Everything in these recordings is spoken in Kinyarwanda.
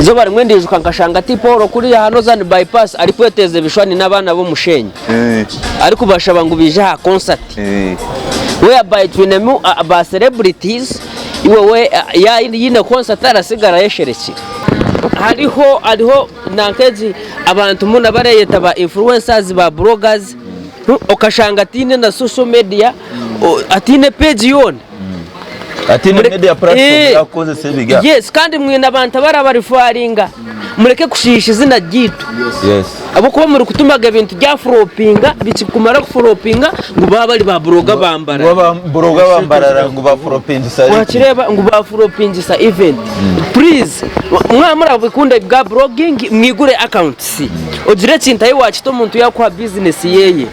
zo bari mwendijuka nkashanga ati Paul kuri hano zani bypass ari kweteze bishwani n'abana bo mushenyi ariko bashaba ngo bije ha concert we by twinemu aba celebrities iwe ya yine concert arasigara yeshereki hariho nankeji abantu muna bareyeta ba influencers ba bloggers okashanga atine na social media atine page yone atine media platform yakoze sebiga yes kandi mwina abantu barabarifaringa mureke kushisha izina gitu yes abo kuba muri kutumaga ibintu bya floppinga bikikumara kufloppinga ngo baba bari ba bloga bambara ngo ba floppingisa wakireba ngo ba floppingisa event please mwamara bikunda bwa blogging mwigure accounts ugire cinta yiwacu to muntu yakwa business yeye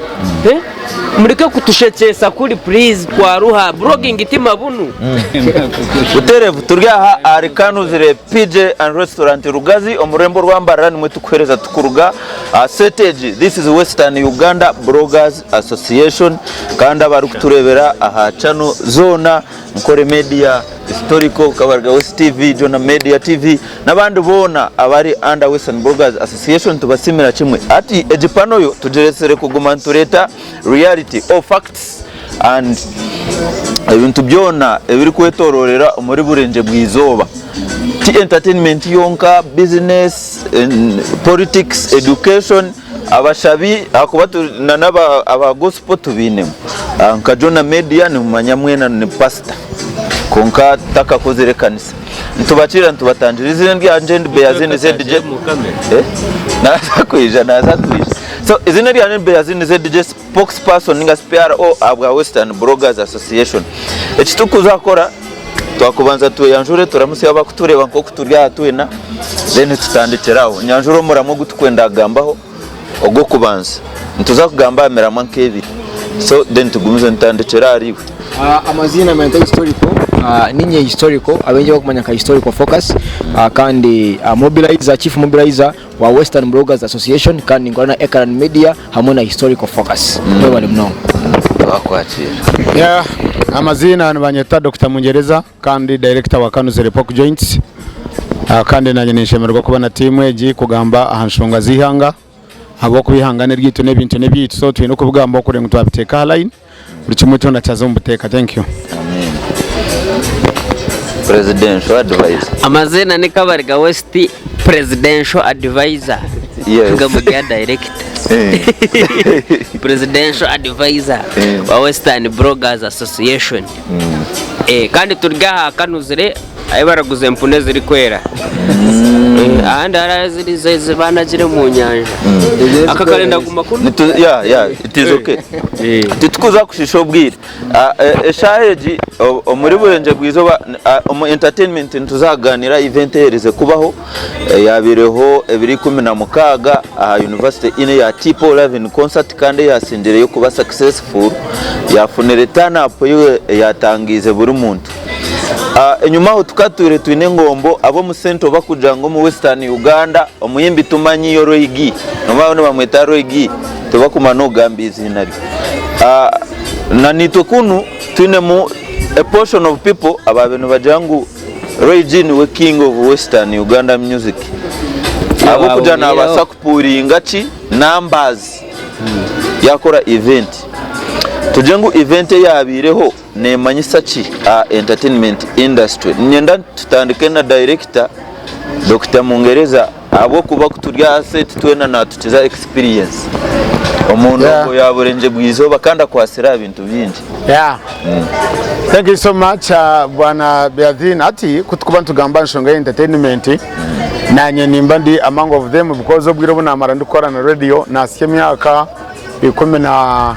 mureke kutushekesa kuri please kwa ruha blogging itima bunu uterevu turyaha arikanuzire PJ and restaurant Rugazi omurembo rwambara nimwe tukwereza tukuruga Setage. This is Western Uganda Bloggers Association kandi abari kuturebera aha channel zona Nkore Media Historical Kabarga West TV Jona Media TV nabandi bona abari under Western Bloggers Association tubasimira kimwe ati ejipano yo tujeresere kugumantureta reality or facts and ibintu byona ebiri kwetororera muri burenje bwizoba ti entertainment yonka business politics education abashabi akubatu nanaba aba gospel tubinemo nkajona media ni manyamwena ni pastor konka taka kozerekanisa ntubacira ntubatangirize ndi agent Beyazini ZDJ naza kwija so izina rya Beyazini ZDJ spokesperson ninga PRO abwa Western Bloggers Association ekitukuza twakubanza tuyanjure turamusi abakutureba nko kuturya twena then tutandikiraho nyanjuro muramo gutukwenda gambaho ogo kubanza ntuza kugamba merama nkebiri so then tugumize ntandikira ariwe amazina menta historical ninye historical abenje bakumanya ka historical focus kandi mobilizer chief mobilizer wa Western Bloggers Association kandi ngorana Ekaran Media hamwe na historical focus ndio wale mno bakwakira yeah amazina nabanyeta Dr. Mungereza kandi director wa Kanuzere Pork Joints kandi nanye nishemerwa kuba na team eji kugamba ahanshonga zihanga abo kubihangane ryitu nebintu nebyitu so twino kubugamba okure ngo twabiteka line buri kimwe cyona cyazo mbuteka thank you amen presidential advisor amazina ni Kabarga West presidential advisor ngamuga director presidential advisor wa Western Bloggers Association kandi turyaha Kanuzire ayibaraguze mpune ziri kwera ahandi araziri zibanagire mu nyanja akakarenda gumakuru it is okay titukuza kushisha ubwira eshaheji muri burenje bwizo mu entertainment ntuzaganira event yerize kubaho yabireho 2016 aha university ine ya Tipo Live concert kandi yasindireyo kuba successful yafunere turn up yatangize buri muntu enyuma ho tukature twine ngombo abo mu center bakujango mu Western Uganda omuyimbi tumanyi yo Roigi nomabone bamweta Roigi tubakumano gambizi nari na nitukunu twine mu a portion of people ababenu bajangu Roigi ni we king of Western Uganda music abo kujana abasakupuringa chi numbers yakora event tujengu event yabireho nemanyisa ki entertainment industry nyenda tutandike na director Dr. Mungereza abo kuba kuturya asset twena na tutiza experience omuntu ngo yaburenje bwizo bakanda kwasira ibintu byinshi thank you so much bwana Beyazini ati kutukuba ntugamba nshonga entertainment nanye nimba ndi among of them because obwiro bunamara ndukora na radio nasye myaka 14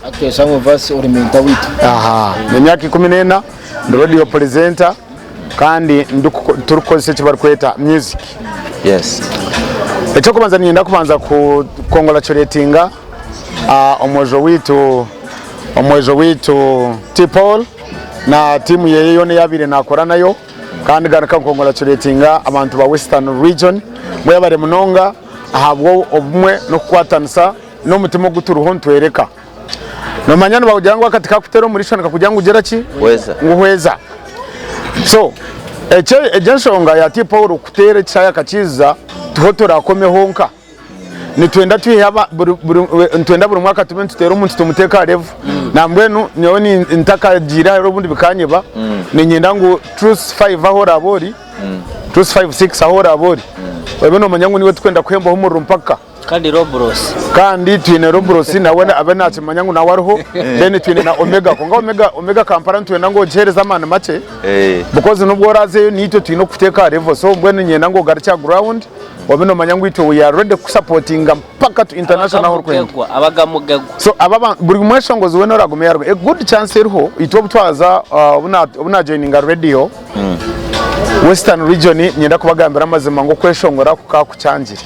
okay some of us orimenta witu ni myaka 14 ndi radio presenter kandi turukozese kibar kweta music yes echo kubanza nienda kubanza kukongolachoretinga omwejo witu T-Paul na timu yeye yone yabire nakora nayo kandi ganaka kongolachoretinga abantu ba Western region mwe bare munonga ahabwo obumwe no kwatanisa no mutimo guturuho ntwereka no manyana bawujyangwa katika kutero muri shana kujyanga ugera ki weza nguhweza so ejyanshonga yati Paul kutere cyaya kakiza tuho turakome honka nitwenda twihaba ntwenda buri mwaka tume tutera umuntu tumuteka revu nambwenu niyo ni ntakagira rero bundi bikanyeba ni nyenda ngo truth 5 aho rabori truth 5 6 aho rabori webe no manyangu niwe twenda kwemba ho mu rumpaka kandi Robros kandi twine Robros nawe abe natse manyangu nawe ariho then twine na Omega konga Omega Kampala twenda ngo gereza amana make because nubwo razeyo nito twino kuteka revu so mbwenu nyenda ngo garcha ground wabino manyangu ito we are ready supporting mpaka to international kwenda abagamugego so ababa buri mweshongozi we noragume yarwo a good chance iriho ito butwaza ubuna joining radio Western region nyenda kubagambira amazima ngo kweshongora kukakucyangire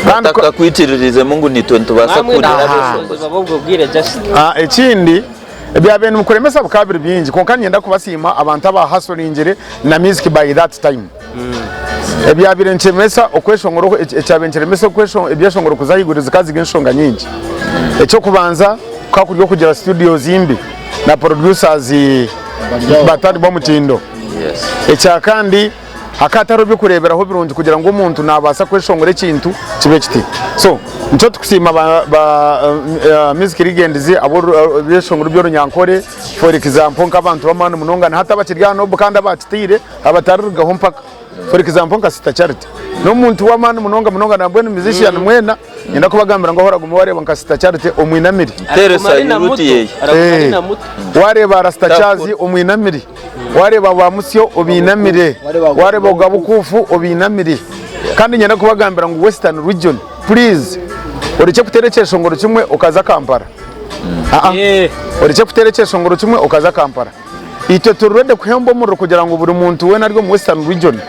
bataka kwitiririze mungu nitwe ntubasa kurira babwo bwire just ekindi byabene mukuremesa bukabiri byingi konka nyenda kubasima abantu aba hustling na music by that time ebyabire nchemesa okweshongoro ekyabencheremesa okweshongoro ebyashongoro kuzayiguriza kazi genshonga nyingi ekyo kubanza kakuryo kugira studios imbi na producers batari bomutindo ekya kandi hakataro byo kureberaho birungi kugira ngo umuntu nabasa kweshongora ikintu kibe kiti so nicyo tukusima ba music legends abo byeshongoro byo runyankore for example nk'abantu bamana munongana hata bakiryano bukanda batitire abatarugaho mpaka for example nka Sister Charity no muntu wamana munonga nabwene musician mwena nyenda kubagambira ngo hora gumu wareba nka Sister Charity omwinamiri teresa yuti wareba Rasta Chazi omwinamiri wareba ba musyo obinamire wareba ugabukufu obinamire kandi nyenda kubagambira ngo Western region please ureke kuterekesha ngoro kimwe ukaza Kampala ureke kuterekesha ngoro kimwe ukaza Kampala ito turende kuhembo muro kugira ngo buri muntu we naryo mu Western region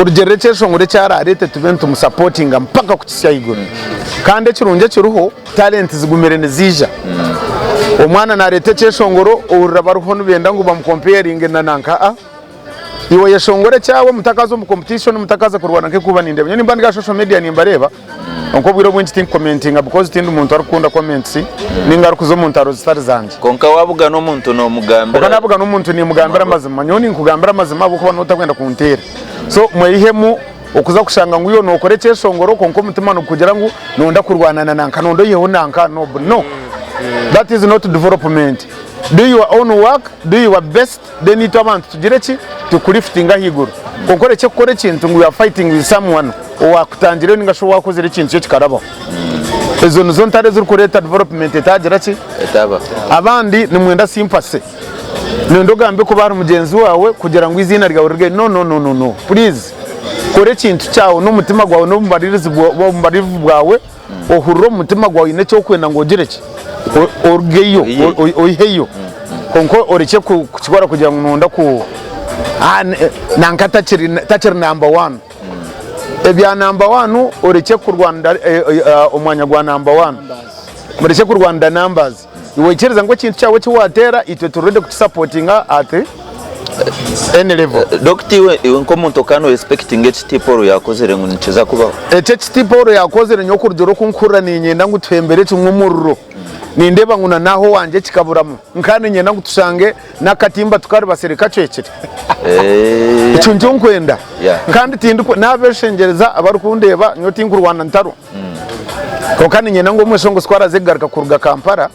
urugerekesho ngure cyara leta tuventu supporting mpaka kukisyayigura kandi kirunje kiruho talent zigumerene zija umwana na leta cyeshongoro urabaruho nubenda ngo bamcomparing na nanka iwe yeshongore cyawe mutakazo mu competition mutakaza kurwana nke kuba ninde nyine mbandi ga social media nimba reba onko bwiro bwinshi think commenting because tindi umuntu arukunda comments ningaruko zo muntu arozitari zanje konka wabuga no muntu no mugambira konka nabuga no muntu ni mugambira amazima nyoni nkugambira amazima buko bano utakwenda kuntera so mwihemu okuza kushanga ngo iyo nokore cyeshongoro konko mutima no kugira ngo nonda kurwana na nanka nondo yeho nanka no that is not development do your own work do your best then it want to direct to lifting ahiguru kokore cyo kore kintu ngo you are fighting with someone wakutangire ninga sho wakozere kintu cyo kikarabo ezo nizo ntare zuri kureta development etagira ki etaba abandi ni mwenda sympathy nendo gambe ko bari mugenzi wawe kugira ngo izina ryawe rige no please kore kintu cyawo no mutima gwawe no mbaririzi bwawe ohurro mutima gwawe ne cyo kwenda ngo gire ki orgeyo oiheyo konko oreke kukikora kugira ngo nonda ku nanka tachiri number 1 ebya number 1 oreke ku Rwanda umwanya gwa number 1 mureke ku Rwanda numbers iwekereza ngo kintu cyawe kiwatera ito turende kutsupportinga ate any level doktiwe iwe nko muntu kano expecting HT Paul yakozere ngo nikiza kubaho HT Paul yakozere nyo kurudoro kunkura ni nyenda ngo twembere tumumururo nindeba nguna naho wanje kikaburamo nkane nyenda ngo tushange nakatimba tukari basereka cecere icyo njyo nkwenda kandi tindi nabeshengereza abarukundeba nyo tinkuru Rwanda ntaro kokani nyenda ngo mweshongo skwara zegaruka kuruga Kampala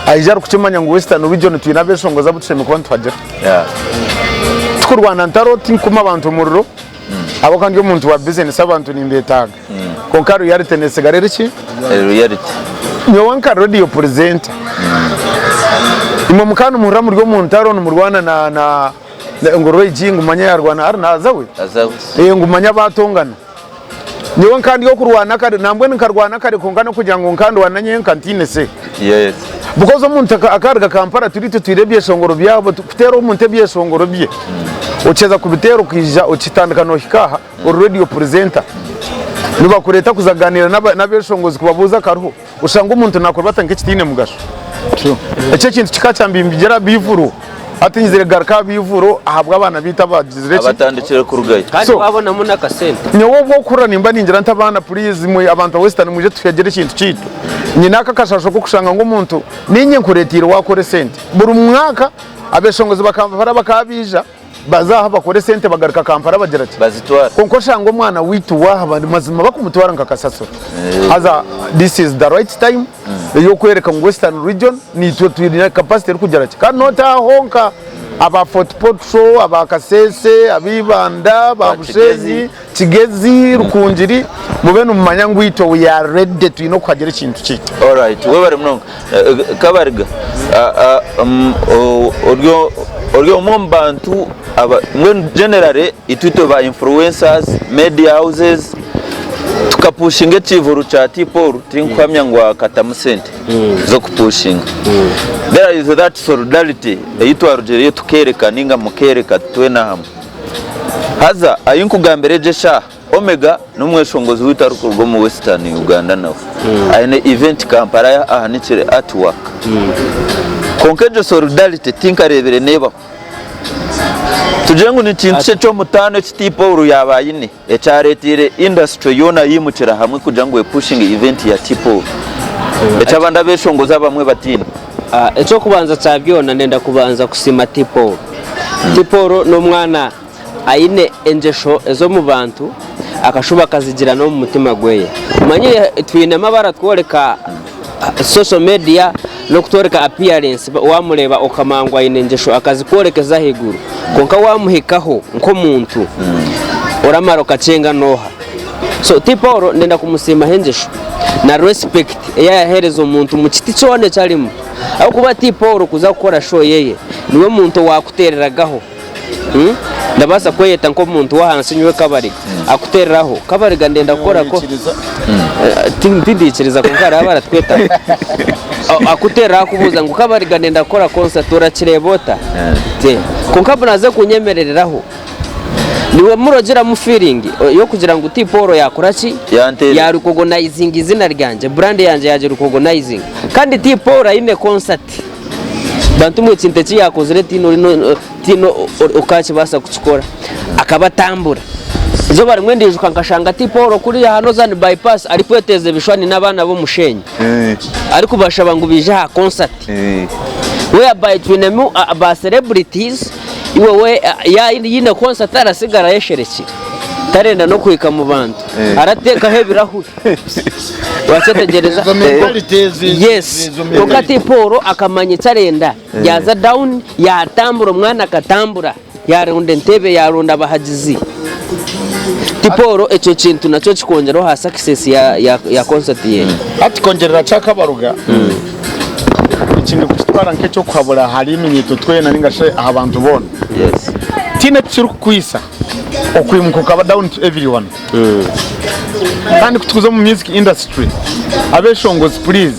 ayijar kuchimanya ngo Western region twinabeshongo zabutusheme kuba ntwagira tukurwana ntaro tinkuma abantu mururo abo kandi umuntu wa business abantu nimbetaga konkaro yari tenesegarere ki reality nyowanka radio presenter imo mukano muramu ryo muntaro no murwana na ngorwe jingu manya yarwana ari nazawe ngumanya batongana nyewe kandi yo kurwana kare nambwe nkarwana kare kongana kugira ngo nkando wananye kantine se yes because umuntu akarga Kampala turite tuirebye shongoro byabo kutero umuntu ebye shongoro bye ucheza kubitero kija uchitandika no hikaha radio presenter niba kureta kuzaganira n'abeshongozi kubabuza karuho ushanga umuntu nakora batange kitine mugasho icyo kintu kikacambimbyera bivuru atinyizire garka bivuru ahabwa abana bita bagizire abatandikire ku rugayi kandi wabona mu nakasente nyewe bwo kura nimba ningira ntabana please mu abantu Western muje tuyagere ikintu cito nyina akakashasho ko kushanga ngo umuntu ninye nkuretira wakore sente buri mwaka abeshongozi bakavara bakabija bazaha bakore sente bagaruka Kampala bagira ati bazitwara konko shanga umwana witu waha mazima bakumutwara nkakasasura haza this is the right time yo kwereka mu Western region ni twiri capacity kugera ati kandi nota honka aba football show aba Kasese abibanda babushezi Kigezi Rukunjiri mubene umanya ngwito we are ready to no kwagera ikintu cyito. All right, we bari mnongo Kabarga oryo mumbantu aba generally itwito ba influencers media houses tukapushinga chivuru cha T-Paul tinkwamya ngwa katamusente zo kupushinga. There is that solidarity yitwa rugero tukereka ninga mukereka twena hamwe haza ayinkugambereje sha Omega numweshongozi witaruko mu Western Uganda nawe ayine event Kampala ahanikire artwork konkejo solidarity tinkarebere neba tujengu ni kintu cyo mutano T-Paul yabayine echaretire industry yona yimukira hamwe kujangu we pushing event ya T-Paul echabanda beshongoza bamwe batini echo kubanza cyabyona nenda kubanza kusima T-Paul. T-Paul no mwana ayine enjesho ezo mu bantu akashuba kazigira no mu mutima gweye manye twine mabara tworeka social media no kutoreka appearance wamureba okamangwa ayine enjesho akazikorekeza higuru konka wamuhikaho nko muntu oramaro kacenga noha so T-Paul nenda kumusima henjesho na respect yaherezo umuntu mu kiti cyone cyarimo aho kuba T-Paul kuza gukora show yeye niwe muntu wakutereragaho ndabaza kweyeta nko muntu wahansi nywe Kabariga akutereraho Kabariga ndenda gukora ko tindikiriza kunkara abaratweta akuterera kubuza ngo Kabariga ndenda gukora concert urakirebota te konkabunaze kunyemerereraho niwe murogera mu feeling yo kugira ngo T-Paul yakora ki ya recognize izina ryanje brand yanje yaje recognize kandi T-Paul ayine concert bantu mu kinteki yakozere tino ukachi basa kuchikora akabatambura zo bari mwendijuka nkashanga T-Paul kuri hano zani bypass ari kweteze bishwani n'abana bo mushenyi ariko bashaba ngo bije ha concert we by twinemu aba celebrities iwe ya yine concert arasigara yeshereki tarenda no kwika mu bantu arateka hebirahu wachetegereza yes kuko T-Paul akamanya tarenda yaza down yatambura mwana katambura yarunde ntebe yarunda abahagizi T-Paul echo kintu nacho kikongeraho ha success ya concert ye ati kongerera cyakabaruga ikintu kutwara nkecho kwabura hari imenyetso twena ningashe abantu bona yes tine tsuru kwisa okwimuka kaba down to everyone kandi kutukuza mu music industry abeshongozi please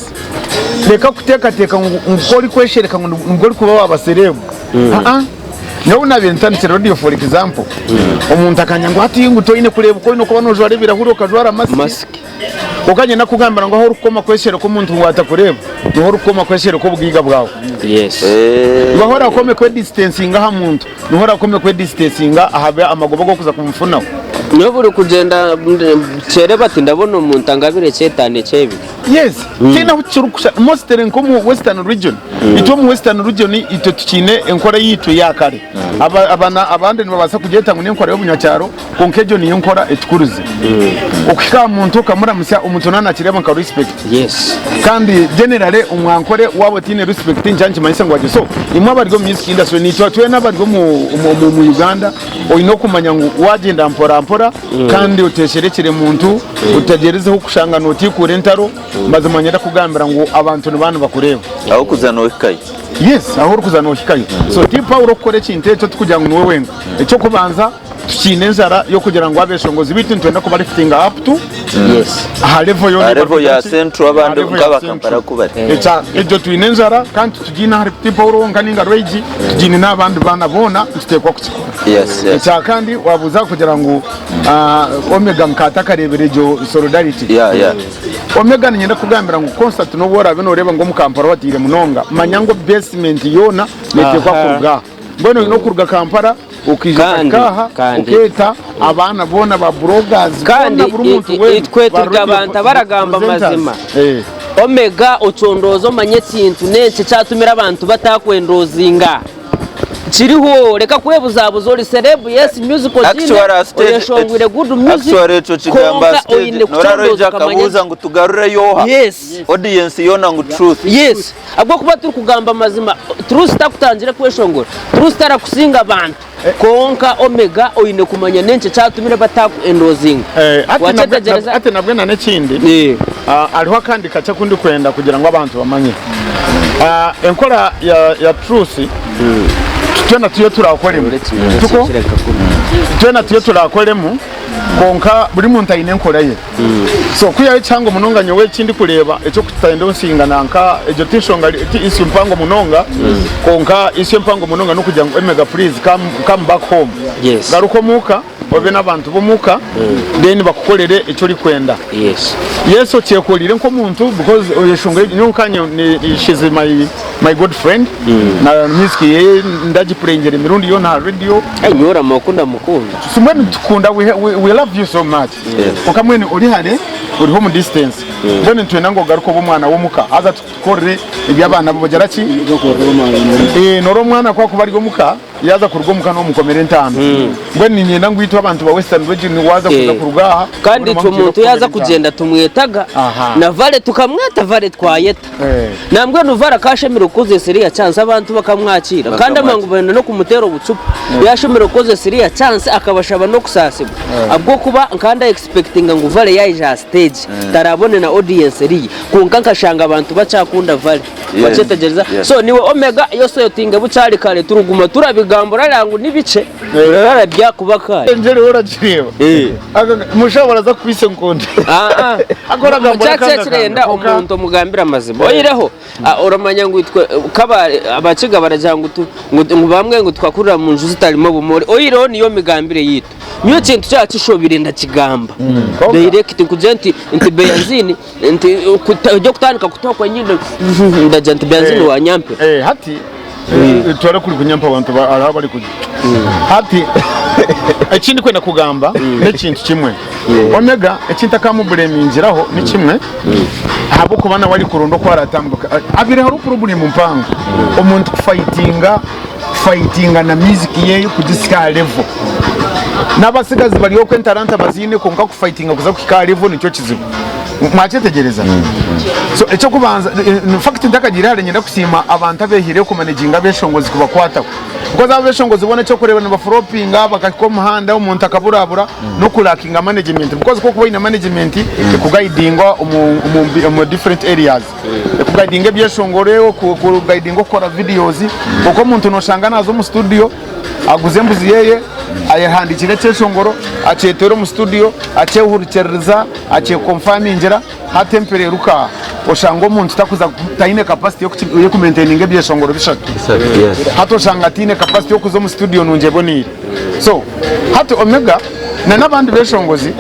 reka kuteka ngukori kweshereka ngukori kuba wabaserebu nyo nabintandikira radio for example umuntu akanyangwa ati ngutoyine kureba uko ino kubano jware birahuro kajwara mask ukanye nakugambira ngo aho rukoma kweshere ko umuntu watakureba niho rukoma kweshere ko bwiga bwawe yes bahora kome kwe distancing aha muntu niho kome kwe distancing ahabe amagobo go kuza kumfunaho niyo buri kugenda cere bati ndabona umuntu angabire cyetane cyebi yes tina ucurukusha mosteren ko mu Western region ito mu Western region ito tukine enkora yitu yakare abandi nibabasa kugeta ngo nenkora yo munyacyaro konkejo ni enkora etkuruze ukika muntu kamura musya umuntu nana kireba nka respect yes kandi generally umwankore wabo tine respect njanje mayise ngo so imwe abaryo music industry ni twa n'abaryo mu Uganda oyino kumanya ngo wagenda mpora kandi utesherekere muntu utagerezeho kushanga noti kurentaro mazimanyira kugambira ngo abantu n'abantu bakureba aho kuzana wikaye yes aho kuzana wikaye so T-Paul ukore kinteto tukugira ngo niwe wenga icyo kubanza tukinezara yo kugira ngo abeshongozi bitu ntwenda ko bari fitting up to yes level ya central abandi ngaba Kampala kubari ejo twinezara kandi tugina hari T-Paul nganinga rage tugina n'abandi bana bona tutekwa kukikora yes kandi wabuza kugira ngo Omega mkata kareberejo solidarity Omega nyenda kugambira ngo concert no bora bino reba ngo mu Kampala watire munonga manyango basement yona netekwa kuruga mbona no kuruga Kampala ukijakaha uketa abana bona ba bloggers kandi itwe tugabanta baragamba mazima Omega ucondozo manyetsintu nece cyatumira abantu batakwendozinga kiriho reka kwebuzabuza uri celeb yes musical oyeshongwire good music actually eco kigamba stage noraroja kabuza ngo tugarure yoha audience yona ngo truth yes abwo kuba turi kugamba amazima truth takutangire kweshongora truth tarakusinga abantu konka omega oyine kumanya nenche cyatumire bataku endozing ate nabwe na nekindi ariho kandi kaca kundi kwenda kugira ngo abantu bamanye enkora ya truth twena tuyo turakoremo tuko twena tuyo turakoremo konka buri muntu ayine nkora ye so kuya cyangwa munonganyo we kindi kureba eco kutayende nsinga nanka ejo tishonga isi mpango munonga konka isi mpango munonga no kugira ngo Omega please come back home garuko muka obe nabantu bomuka then bakukolere eco likwenda yeso cyekolire nko muntu because oyeshonga nyonkanya she's my good friend na music ye ndaji playingere mirundi yo na radio nyora makunda mukunda sumwe tukunda we love you so much ukamwene uri hane uri home distance bone ntwena ngo garuko bomwana womuka aza tukorere ibyabana bogera ki noro mwana kwa kubari gomuka yaza kurugomuka no mukomere ntano mbone nyenda ngwitwa abantu ba Western region waza kuza kurugaha kandi twe muntu yaza kugenda tumwetaga na vale tukamweta vale twayeta nambwe nuvara kashemiro koze seria chance abantu bakamwakira kandi amangu benda no kumutero bucupa yashemiro koze seria chance akabashaba no kusasibwa abwo kuba nkanda expecting ngo vale yaje stage tarabone na audience ri kunka nkashanga abantu bacakunda vale bacetegereza so niwe Omega yose yotinga bucari kare turuguma turabigambura rangu nibice rarabya kubaka njere uragireba mushobora za kwise nkonde akora gambura cyakirenda umuntu mugambira amazimo oyireho uramanya ngo itwe kabare abaciga barajanga ngo bamwe ngo twakurira mu nzu zitarimo bumore oyireho niyo migambire yitu niyo kintu cyacu shobirenda kigamba direct kujenti inti benzini inti kujya kutanika kutokwa nyine ndajenti benzini wa nyampe hati twara kuri kunyampa abantu bari kujya hati ekindi kwenda kugamba n'ekintu kimwe Omega ekinta kamuburemingiraho ni kimwe habo kubana wali kurondo kwa ratambuka abire hari problem mpango umuntu fightinga na music yeyo kudisika level n'abasigazi bari yo kwentaranta bazine konka kufightinga kuza kukika level nicyo kizibu mwacetegereza so eco kubanza in fact ndakagirare nyenda kusima abantu abehire ku managinga beshongozi kubakwata kuko za beshongozi bone cyo kureba na floppinga bakako muhanda umuntu akaburabura no kulakinga management because ko kuba ina management kuguidinga mu different areas kuguidinga byeshongoreo ku guidinga kora videos uko umuntu no shanga nazo mu studio aguze mbuzi yeye ayahandikire cyeshongoro acetero mu studio acehuricereza ace confirmingira hatempere ruka oshango umuntu takuza taine capacity yo ku maintaining byeshongoro bishaka hato shanga tine capacity yo kuzo mu studio nunje bonire so hato Omega na nabandi beshongozi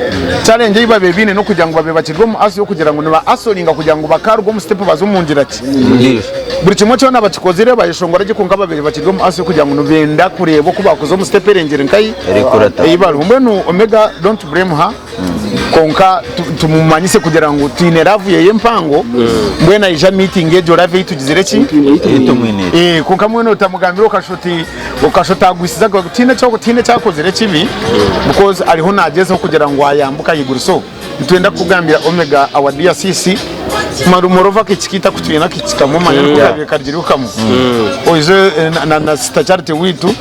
challenge iba bebine no kugira ngo babe bakirwo mu aso yo kugira ngo niba asolinga kugira ngo bakarwo mu step bazumungira ati buri kimwe cyo nabakikozire bayishongora gikunga babiri bakirwo mu aso yo kugira ngo nubenda kureba ko bakoze mu step erengere nkai iba mbonu Omega don't blame her konka tumumanyise kugira ngo tine ravuye yempango mbwena ija meeting ejo rave itugizire ki konka mwene utamugambira ukashota agwisiza tine cyakozire kibi because ariho nagezeho kugira ngo ayambuka yigura so twenda kugambira Omega our DCC marumorova kikita kutwina kikamo manya karjirukamu oje na sister Charity witu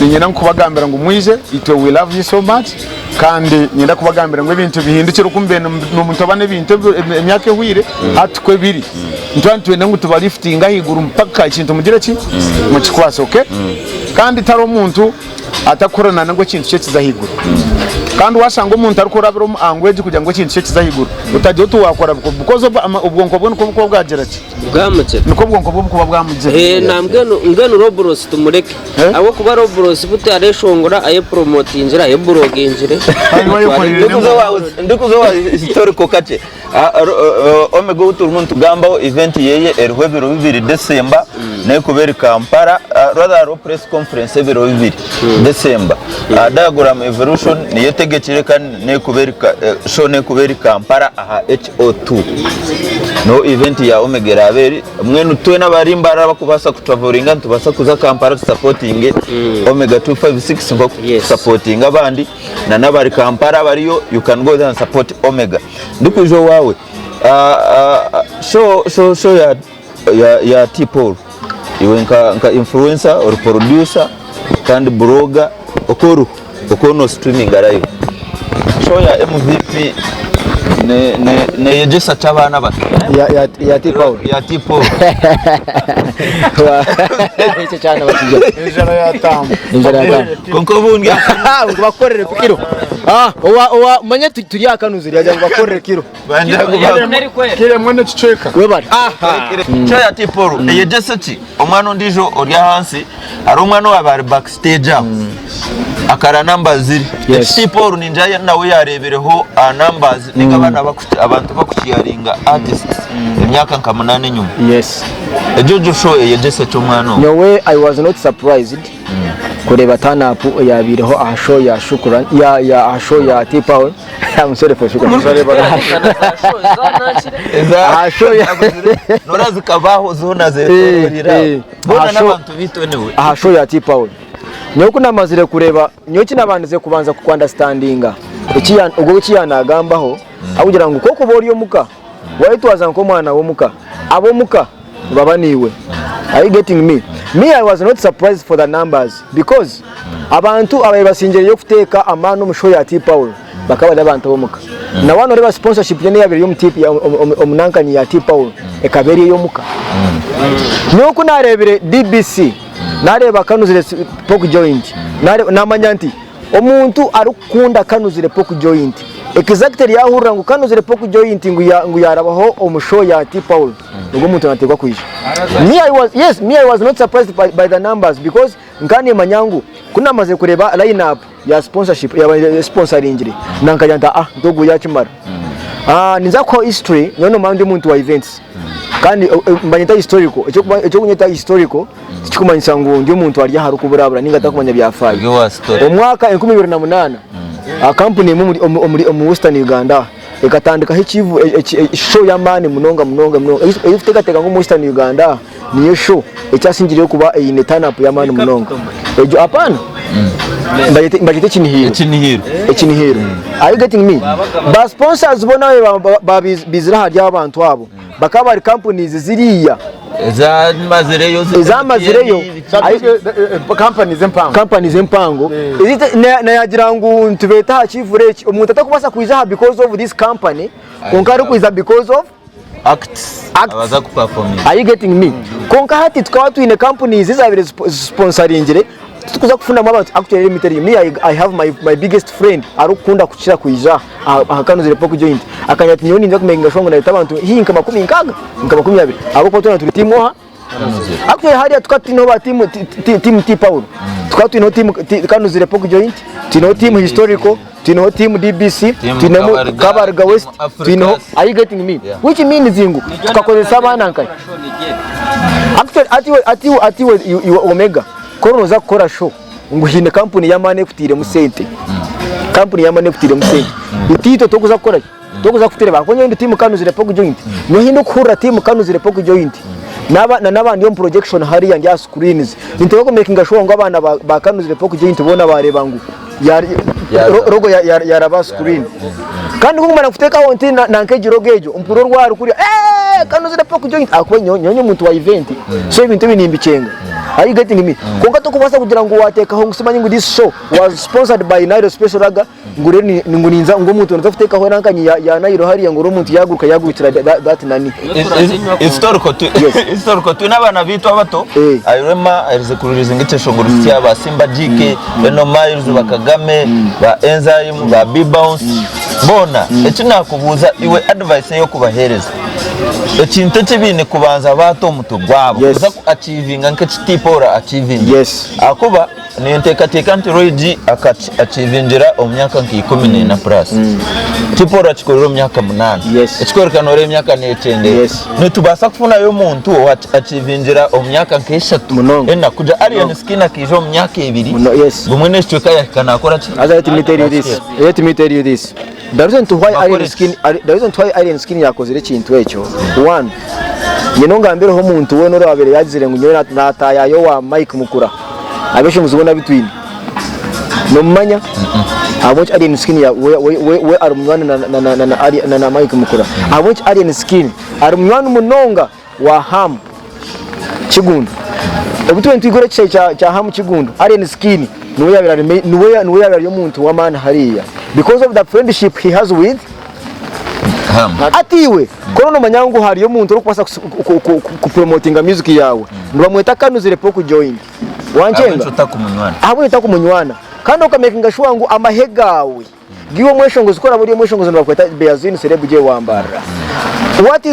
nyina nkubagambira ngo mwije itwe we love you so much kandi nyenda kubagambira ngo ibintu bihindukira kumbe no muntu abane ibintu emyake hwire hatukwe biri ntwantwe ngo tubaliftinga higuru mpaka ikintu mugire ki mu kikwase okay kandi taro muntu atakorana ngo kintu cyo kizahigura kandi washanga umuntu ari kurabira angweje kugira ngo kintu cyo kizahigura utajye tuwakora because ubwonko bwo nuko bwagera ki bwamutse niko ubwonko bwo kuba bwamutse nambwe Robros tumureke abo kuba Robros bute areshongora aye promote injira aye blog injire ndikuzo wa historical kace Omega uturimo tugambaho event yeye erwe biro 2 December ne kubera Kampala rather press conference biro 2 December Diagram Evolution niyo tegekire kandi ne kubera show ne kubera Kampala aha HO2 no event ya Omega raberi mwenu twe n'abarimbara bakubasa kutravelinga tubasa kuza Kampala supporting Omega 256 ngo supporting abandi na nabari Kampala bariyo you can go there and support Omega ndikujo wawe show ya T-Paul iwe nka influencer or producer kandi blogger okono streaming arayo show ya MVP ne yegesa cyabana bato ya T-Paul icyo cyane bakijya Injara yatambo konko bunga ngo bakorere ku kiro owa manye turi akanuzi yajya ngo bakorere kiro banja kire mwene ciceka we bari show ya T-Paul yegesa ki omwana ndijo ori hansi ari umwana wabari backstage akara numbers ziri T-Paul ninja nawe yarebereho numbers ningabana abantu bakukiyaringa artists imyaka nka 8 nyuma yes ejojo show yegese cyo mwana no way I was not surprised kureba turn-up yabireho aha show ya Shukran ya show ya T-Paul I'm sorry for Shukran aha show ya norazi kabaho zona zetorira bona nabantu bitonewe aha show ya T-Paul nyoko namazire kureba nyoki nabandize kubanza ku understandinga ubwo kiyanagambho abugira ngo koko boriyo muka wayitwaza nko mwana wo muka abo muka babaniwe. Are you getting me? I was not surprised for the numbers because abantu abayibasingereye kuteka amano musho ya T-Paul bakaba abantu bomuka na wano reba sponsorship yene yabiri yo mutipi ya omunankanyi ya T-Paul ekaberi yo muka nuko narebere DBC nareba kanuzire poke joint namanyanti omuntu arukunda kanuzire poke joint exactly yahurira ngo kanuzire poke joint ngo yarabaho omusho ya T-Paul ngo muntu nategwa kwisha. I was not surprised by the numbers because ngani manyangu kuna maze kureba lineup ya sponsorship ya sponsoring nankajanta ndogo yakimara ninza ko history none mande muntu wa events kandi mbanyita historical ecyo kunyita historical kikumanyisa ngo ndi muntu arya haru kuburabura ninga takumanya byafaye omwaka 2008 company mu Western Uganda ikatandika hichivu show ya mani munonga ifite gateka ngo mu Western Uganda niyo show ecyasingiriye kuba ine turn up ya mani munonga ejo apana mbagite kinihiro are you getting me ba sponsors bona bizira harya abantu abo bakaba ari companies ziriya ezamazireyo companies empango izite na yagira ngo ntubeta hakivure umuntu atakubasa kwiza because of this company konkari kwiza because of acts abaza ku performance. Are you getting me? Konka hati tukawa tuine companies zizabire sponsoringire tukuza kufuna abantu actually limited I have my biggest friend arukunda kuchira kuija akakanuzire poke joint akanyati nyoni nza kumenga shongo na abantu hinka 10 20 abo ko tuna turi timoha actually hariya tukatino ba team T-Paul tukatino team kanuzire poke joint tino team historical tino team DBC tino Kabarga West tino. Are you getting me? Which means zingu tukakozesa bana nkai actually ati Omega kono za gukora show nguhine company ya mane kutire musente utito tokuza gukora tokuza kutire bakonye ndi team kanuzire poke joint no hindo kura team kanuzire poke joint n'abandi yo projection hari ya screens niteko ko making show ngo abana ba kanuzire poke joint bona bareba ngo rogo ya raba screen kandi ngumana kuteka wonti nankeje rogejo umpuro rwari kuri kanuzire poke joint akwenyo nyonyo muntu wa event so ibintu binimbicenga. Are you getting me? Konga to kubasa kugira ngo wateka ho ngusimanyi ngo this show was sponsored by Nairo Special Raga ngure nguninza ngo muntu nza kuteka ho rankanyi ya Nairo hariya ngo umuntu yagurukira that nani historical tu n'abana bitu abato I remember arizekuririza ngitesho ngo rusiti aba Simba GK Eno Miles bakagame ba Enzyme ba B-Bounce bona ekinakubuza iwe advice yo kubahereza ekintu kibine kubanza bato muto gwabo kuza ku achieving nke T-Paul achieving akuba ni ntekateka nti Roy G achivinjira omyaka nk'ikumi na plus Tiporo achikorera omyaka 8 Yes. ekikwerekana ore emyaka n'ekyende Yes. nitubasa kufunayo omuntu achivinjira omyaka nk'eshatu Munonga. ena kuja Alien Skin akiija omyaka 2 Yes. gumwe n'ekicweka yakana akora ki Let me tell you this. The reason to why Alien Skin yakozere ikintu ekyo. One, yenonga mbere ho muntu we noro abere yazire ngunywe natayayo wa Mike Mukura. Abeshe muzubona bitwini. No manya. I watch Alien Skin ya we arumwana na Mike Mukura. I watch Alien Skin arumwana munonga wa Ham Kigundu. Obutu ntwigore cha Ham Kigundu. Alien Skin nuwe yabera yo muntu wa man hariya because of the friendship he has with atiwe kono manyangu hari yo muntu rukubasa ku promotinga music yawe ndibamweta Kanuzire Poko join wancenga abo itakumunwana kandi ukamakinga shwangu amahegawe giwo mweshongo zikora buri mweshongo ndakweta Beazin Celeb je wambara what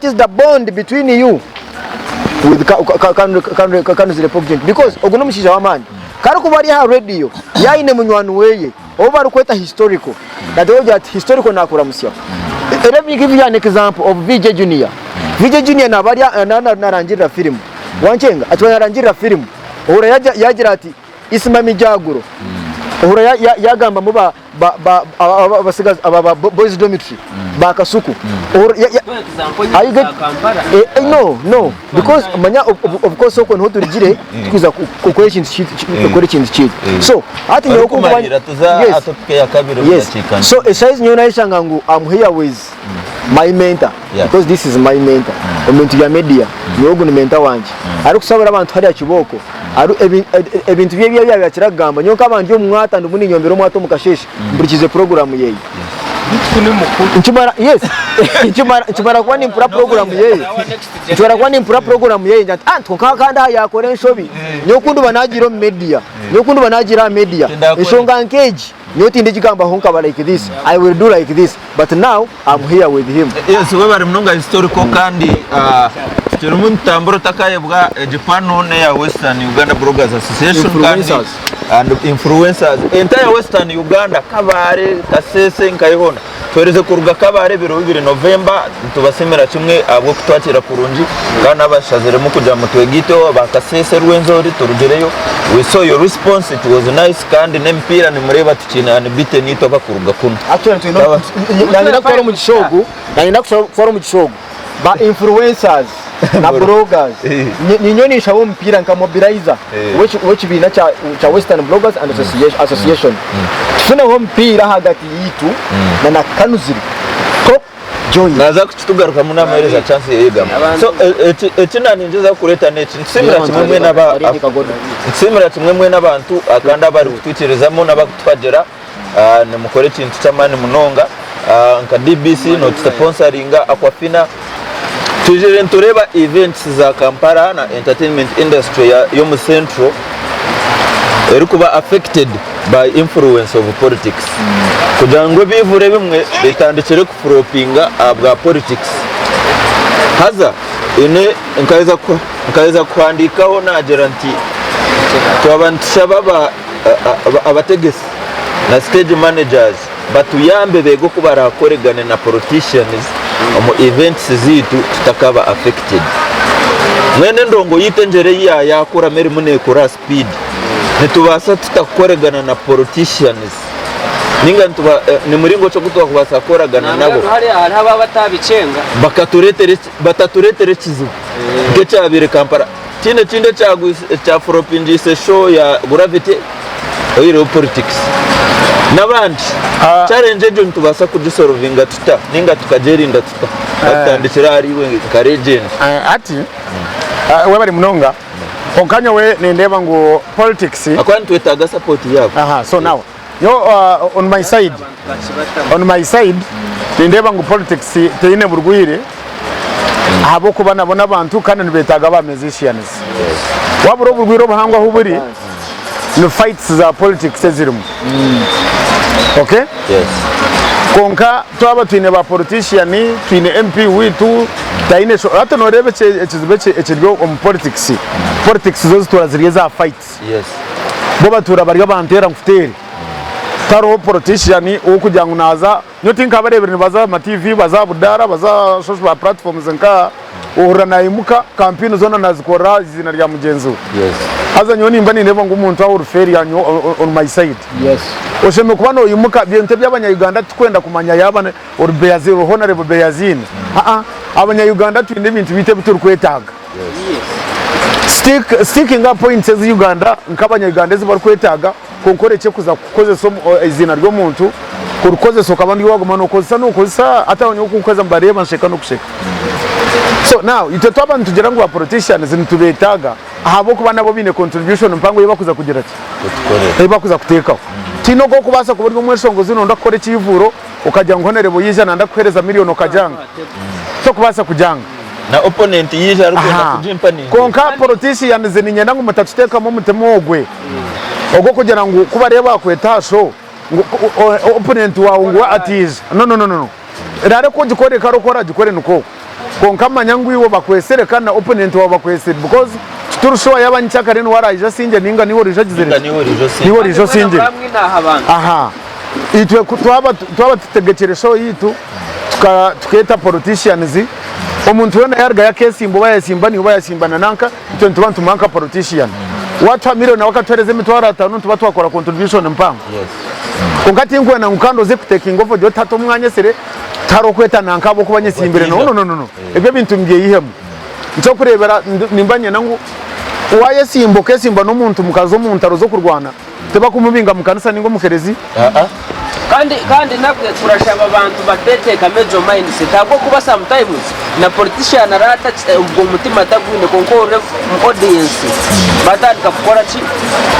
is the bond between you with Kanuzire Poko join because oguno mushisha wa man kari kubari ha radio yaine munywanu weye oba rukweta historical that way that historical nakura musya. Let me give you an example of VJ Junior. VJ Junior narangira film wanchenga atwa narangira film uhura yagira ati isimami jaguro uhura yagamba muba basigaza aba boys dormitory bakasuku no because manya of course uko nho turigire tukuza gukora ikintu cyiza so ati nyo kumva yes so size nyo nayishanga ngo I'm here with my mentor because this is my mentor umuntu ya media nyo guno mentor wanje ari kusabira abantu hari akiboko ari ebintu bye byakiragamba nyo kabandi yo mwata ndumuni nyombero mwato mukasheshe mburikize program yeye Nchimara kwa ni mpura program yeye njati tukakanda yakore nshobi nyokundu banagira media ishonga nkeji nyoti ndikigamba honka ba like this I will do like this but now I'm here with him. Yes, we bari munonga historical kandi turi mu ntambaro takayebwa Japan one ya Western Uganda Bloggers Association kandi and influencers entire Western Uganda kabare kasese nkayihona twereze kuruga kabare biro 2 November tubasemera kimwe abo kutwakira kurunji kandi abashazere mu kujya mu twegito bakasese rwenzori turugereyo we saw your response it was nice kandi nempira ni mureba tukina ni bite nito bakuruga kuno actually nanyina kwa mu gishogo ba influencers na bloggers ninyonisha wo mpira nka mobilizer which bina cha Western Bloggers and Association tufuna wo mpira hagati yitu na Kanuzire Poko join naza kutugaruka mu namereza chance yegama so etina ninjeza kureta neti nsimira kimwe n'abantu akanda bari kutwiterezamo n'abakutwagera ne mukore kintu cyamani munonga nka DBC no sponsoringa Aquafina tujere ntureba events za Kampala na entertainment industry yo mu central eri kuba affected by influence of politics kugira ngo bivure bimwe bitandikire ku propinga abwa politics haza ine nkaiza kwandikaho na guarantee twabantisha baba abategesi na stage managers batuyambe bego kubara koregane na politicians mu events zitu tutakaba affected mwene ndongo yitenjere yakura meri munekura speed nitubasa tutakoregana na politicians ninga ntuba ni muringo cyo gutwa kubasa koragana nabo hari aba batabicenga bataturetere kizibu cyabire Kampala kinde cya propingise show ya Gravity oyiro politics nabandi challenge jo ntubasa kudisolvinga tuta ninga tukagerinda tuta batandikira ari we ka legend ati we bari munonga onkanya we nendeba ngo politics akwantu wetaga support yabo so now yo on my side nendeba ngo politics teine burwire habo kuba nabona abantu kandi nibetaga ba musicians waburo burwiro bahangwa huburi no fights za politics zirimo okay yes konka twaba twine ba politician twine MP witu taine so hata no rebe ekizibeke ekiryo politics zo turaziriye za fights yes bo batura bari bantera ngufuteri taro politician uwo kugira ngo naza nyoti nkabarebera baza ama TV baza budara baza social platforms nka uhura na imuka campaign zona nazikora izina rya mugenzi yes haza nyoni mba ninebo ngo umuntu wa uruferi yanyu on my side yes osheme kuba no imuka byente by'abanya Uganda twenda kumanya yabane urbeyaziro honorable beyazine abanya Uganda twinde ibintu bite bituru kwetaga sticking up points as Uganda nk'abanya Uganda bari kwetaga konkoreke kuza kukoze so izina ryo muntu kurukoze so kabandi waguma no koza no koza atabonye ukukoza mbareba nsheka no kusheka. So now ite twaba ntugera ngo ba politicians ntubetaga ahabo kuba nabo bine contribution mpango yibakuza kugira ati yibakuza kutekaho tino go kubasa kuburyo mweshongozi no ndakore kivuro ukajya ngonere bo yijana ndakwereza miliyoni ukajanga so kubasa kujanga na opponent yije ari kwenda kujimpa ni konka politicians ninyenda ngo mutatuteka mu mutemogwe ogo kugira ngo kuba reba kwetasho opponent wawe ngo atize no rare ko gikore karokora gikore nuko konka manyangu iwo bakweserekana opponent wawe bakwesere because turushowa yabancyakare no waraje singe ninga niho rijagizere niho rijo singe aha itwe twaba tutegekeresho yitu tuketa politicians omuntu yona yarga ya kesi mbo bayasimba ni bayasimbana nanka icyo ntubantu manka politician watu miliyoni wakatwereze mitwara 5 tuba twakora contribution mpango yes ungati ngwe na ngukando ze kuteka ingofo ryo tato mwanya sere taro kweta nanka bo kubanyesimbere no ebyo bintu ngiye yihemu icyo kurebera nimbanye nangu waye simbo kesimba no muntu mukazo muntu arozo kurwana teba kumubinga mukanisa ningo mukerezi kandi nabwe turashaba abantu bateteka mejo mindset abo kuba sometimes na politician arata ubwo mutima tagwine konkore audience batandika gukora ki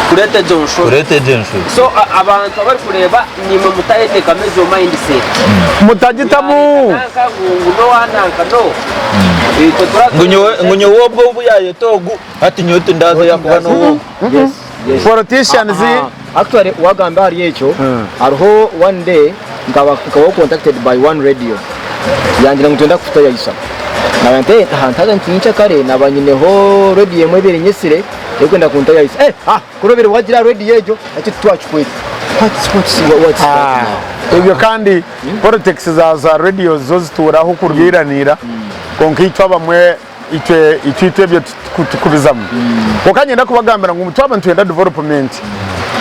kurete Johnson so abantu bari kureba nyima mutateteka mejo mindset mutagitamu no wananka ngunyo wobwo buyaye togu ati nyote ndazo yakuba no yes politicians actually wagamba hari echo ariho one day ngaba contacted by one radio yangira ngutenda kufuta yayisa nabante hantaga ntincha kare nabanyineho radio yemwe bere nyesire yego ndakunta yayisa kurobere wagira radio ejo ati twachukwe what's ibyo kandi politics za radio zo zituraho kurwiranira konkitwa bamwe itwe byo kubizamu okanyenda kubagambira ngo umutwa ntwenda development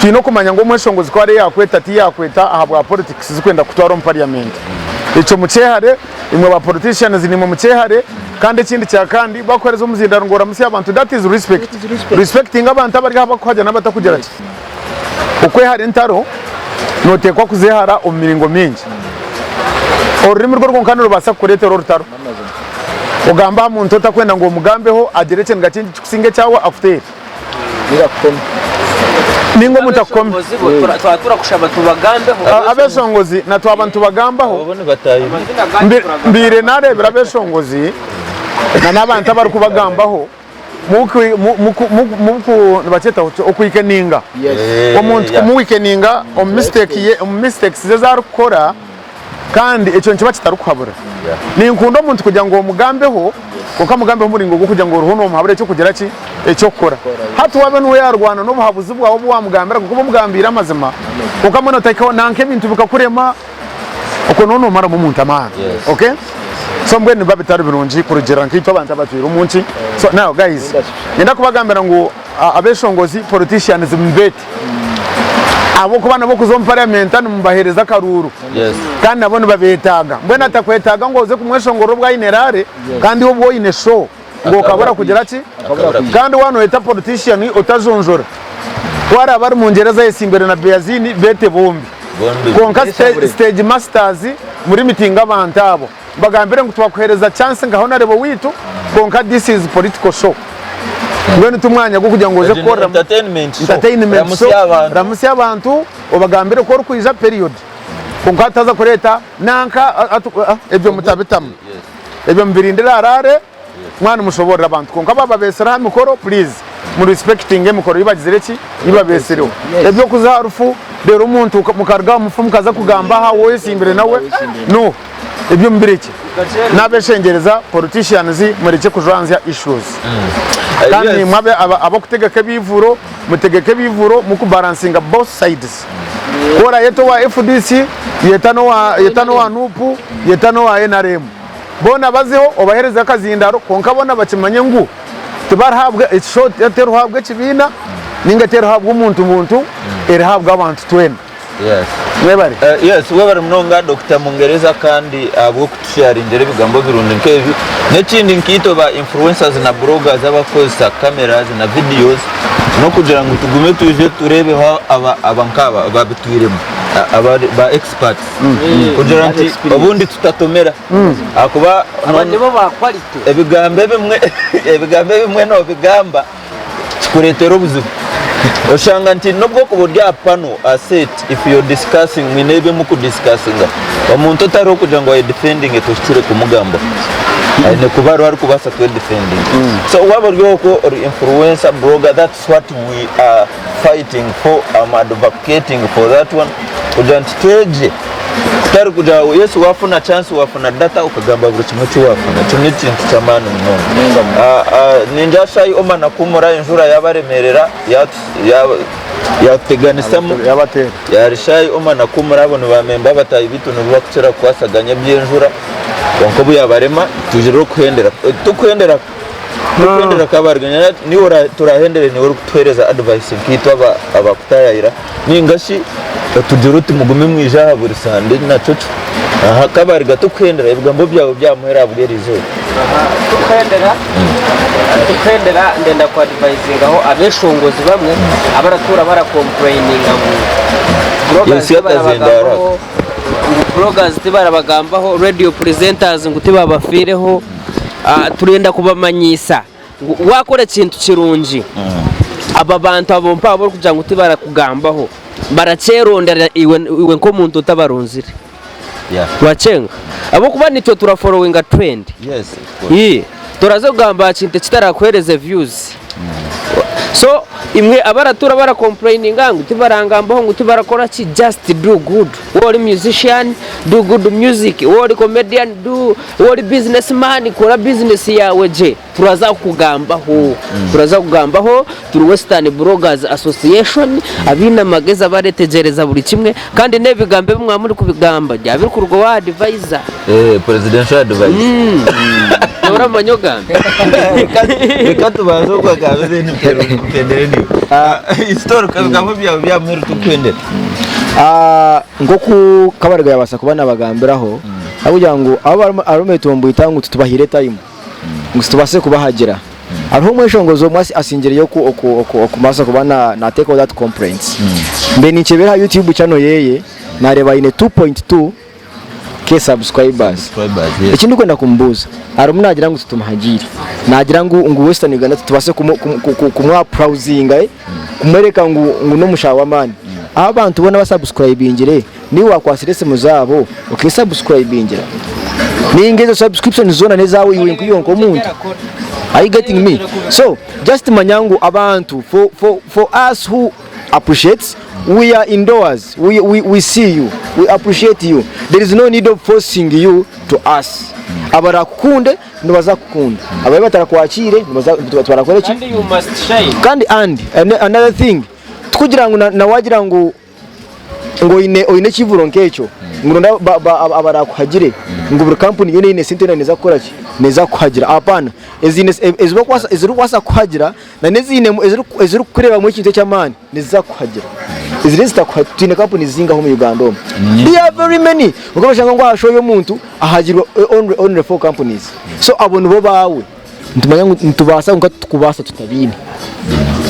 kino kumanya ngo mweshongozi ko ari yakweta ati yakweta ahabwa politics zikwenda kutwara mu parliament ico mucehare imwe ba politicians ni mu mucehare kandi ikindi cya kandi bakoreza umuzindaro ngora musi abantu that is respecting abantu abari haba kwaje n'abatakugira ati ukwe hari ntaro notekwa kuzehara umiringo mingi orurimi rwo rwonkano rubasa kurete rutaro ugamba muntu takwenda ngo mugambeho agereke ngakindi kusinge cyawe after nirakoma ningo mutakome twatura kushaba tubagambeho abeshongozi na twabantu bagambaho babone batayi mbire narebera abeshongozi na nabantu abari kubagambaho muku baceta okuyikeninga omuntu kumuyikeninga mistakes ze zarukora kandi icyo nkiba kitarukuhabura ni nkundo muntu kugira ngo mugambeho kuko mugambeho muri ngo kugira ngo ruhuno muhabure cyo kugira ki icyo kora hatu wabe no yarwana no buhabuzi bwawo bwa mugambira kuko mugambira amazima kuko amano takao nanke bintu bikakurema uko nono mara mu muntu amana okay so mbwe ni babitari birungi kurugera nk'icyo abantu abatwira umunsi so now guys ngenda kubagambira ngo abeshongozi politicians mbete abo kubana bo kuzo parliament numbahereza karuru kandi nabone babetaga mbwe natakwetaga ngo uze kumweshongoro bwa inerare kandi ubwo ine show ngo kabura kugira ki kandi wano eta politician utajonjora wara bari mu ngereza yesimbere na Beazini bete bombi konka stage masters muri meeting abantu abo bagambire ngo twakohereza chance ngaho narebo witu konka this is political show ngene tumwanya go kugira ngo uze kora entertainment ramusi abantu obagambire ko rukuiza period konka taza kureta nanka ebyo mutabitamu ebyo mbirindira arare mwana mushobora abantu konka baba besera mikoro please mu respecting emikoro ibagizire ki ibabesereho ebyo kuzarufu rero umuntu mukarga umufumu kaza kugamba ha wowe simbere nawe no ebyo mbireke nabeshengereza politicians mureke kujanzya issues kandi yes. mwabe abo kutegeka bivuro mutegeke bivuro mukubalansinga both sides kora yeto wa FDC yetano wa nupu yetano wa NRM bona bazeho obahereza akazindaro konka bona bakimanye ngu tibarahabwa ishot yateruhabwa kibina ninga teruhabwa umuntu erihabwa abantu 20 yes webari yes webari mnonga Dr. Mungereza kandi abo kutusharingira ibigambo birundi nkevi n'ikindi nkito ba influencers na bloggers abakoza cameras na videos no kugira ngo tugume tuje turebe ho abankaba babitwiremo ba experts kugira nti ubundi tutatomera akuba abanyebo ba quality ebigambe bimwe no bigamba kuretera ubuzima ushanga nti nubwo kuburya pano asset if you're discussing mwinebe muku discussinga umuntu atari kugira ngo defending etushire kumugamba ane kubaro ari kubasa to defending so wabaryo ko influencer blogger that's what we are fighting for. I'm advocating for that one kugira nti teje tari kugira Yesu wafuna chance wafuna data ukagamba buri kimwe cyo wafuna cyo ni kintu cyamana mnono ninja shayi omana kumura injura yabaremerera yateganisamo yabatera yarishayi omana kumura abantu bamemba bataye bituntu bakira kwasaganya by'injura konko buyabarema tujero kuhendera kabariganya ni ora turahendere ni uri kutwereza advice kitwa abakutayira ningashi tujuruti mugume mwijaha buri sande na coco aha kabariga tukwendera ibigambo byawe byamuhera bwerizo tukendera ndenda kwa advising aho abeshongozi bamwe abaratura bara complaining bloggers tibarabagambaho radio presenters nguti babafireho turenda kubamanyisa wakora ikintu kirungi aba bantu abo mpabo kugira ngo tibarakugambaho baracerondera iwe nko muntu utabarunzire wacenga abo kuba nicyo turafollowinga trend yes turaze kugamba kintu kitarakwereze views so imwe abaratura bara complaininga ngo tibarangambaho ngo tibarakora ki just do good wori musician do good music wori comedian do wori businessman kora business yawe je turaza kugambaho turi Western Bloggers Association abina mageza baretegereza buri kimwe kandi nebigambe bimwe muri kubigamba byabiri kurwo wa advisor presidential advisor ora manyoga katubazo kwa gabe ni pendere ni historical bigambo bya mweru tukwendera ngo ku kabariga yabasa kubana abagambiraho abugira ngo abo arume tumbu itangu tutubahire time ngo tubase kubahagera ariho mweshongozo mwasi asingire yo ku masa kubana na take all that complaints mbe nikebera YouTube channel yeye nareba ine 2.2 k subscribers ikindi kwenda kumbuza arume nagira ngo tutumahagire nagira ngo Western Uganda tubase kumwa browsinga kumwereka ngo no mushawamani abantu bona basubscribingire ni wakwasirese muzabo ukisubscribingira ningezo subscription zona nezawe iwe nkuyonko umuntu. Are you getting me? So just manyangu abantu for us who appreciates, we are indoors, we see you, we appreciate you. There is no need of forcing you to us. Abarakunde nibaza kukunda, abaye batarakwakire nibaza twarakore ki, and you must shine. kandi and another thing tukugira ngo na wagira ngo ine kivuro nkecho ngo abarakuhagire ngo buri company yone ine sente neza gukora ki neza kuhagira apana eziro kwasa kuhagira na nezine eziro kureba mu kintu cy'amani neza kuhagira izire zitakwatine company zinga ho mu Uganda they are very many uko bashanga ngo ashoye umuntu ahagirwa only 4 companies. So abone bo bawe ntumanya ngo ntubasa ngo tukubasa tutabine